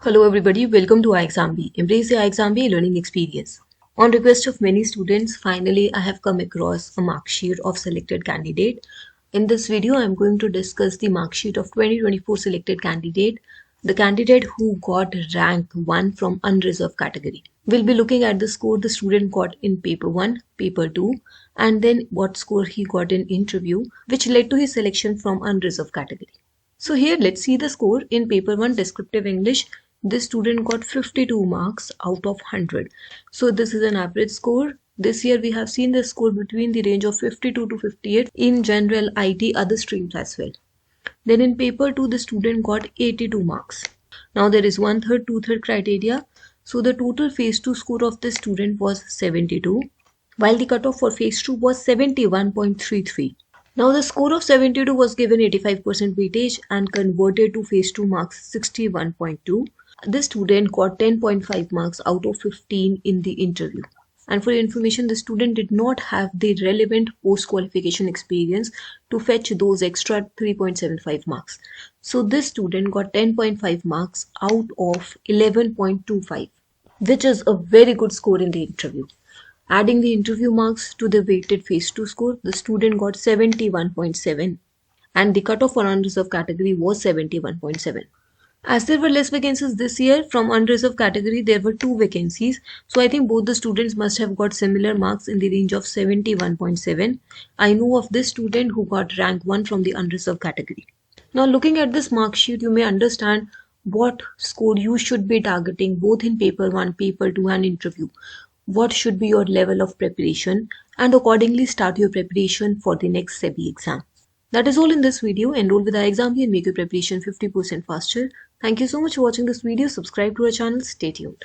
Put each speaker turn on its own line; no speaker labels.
Hello everybody, welcome to iExamB. Embrace the iExamB learning experience. On request of many students, finally I have come across a mark sheet of selected candidate. In this video, I am going to discuss the mark sheet of 2024 selected candidate, the candidate who got rank 1 from unreserved category. We'll be looking at the score the student got in paper 1, paper 2, and then what score he got in interview, which led to his selection from unreserved category. So here let's see the score in paper 1 descriptive English. This student got 52 marks out of 100. So this is an average score. This year we have seen the score between the range of 52 to 58 in general, IT, other streams as well. Then in paper 2 the student got 82 marks. Now there is 1/3, 2/3 criteria. So the total phase 2 score of this student was 72, while the cutoff for phase 2 was 71.33. Now the score of 72 was given 85% weightage and converted to phase 2 marks 61.2. This student got 10.5 marks out of 15 in the interview. And for your information, the student did not have the relevant post-qualification experience to fetch those extra 3.75 marks. So this student got 10.5 marks out of 11.25, which is a very good score in the interview. Adding the interview marks to the weighted phase 2 score, the student got 71.7 and the cutoff for unreserved category was 71.7. As there were less vacancies this year, from unreserved category there were 2 vacancies. So I think both the students must have got similar marks in the range of 71.7. I know of this student who got rank 1 from the unreserved category. Now looking at this mark sheet, you may understand what score you should be targeting both in paper 1, paper 2 and interview. What should be your level of preparation, and accordingly start your preparation for the next SEBI exam. That is all in this video. Enroll with iExamB and make your preparation 50% faster. Thank you so much for watching this video. Subscribe to our channel. Stay tuned.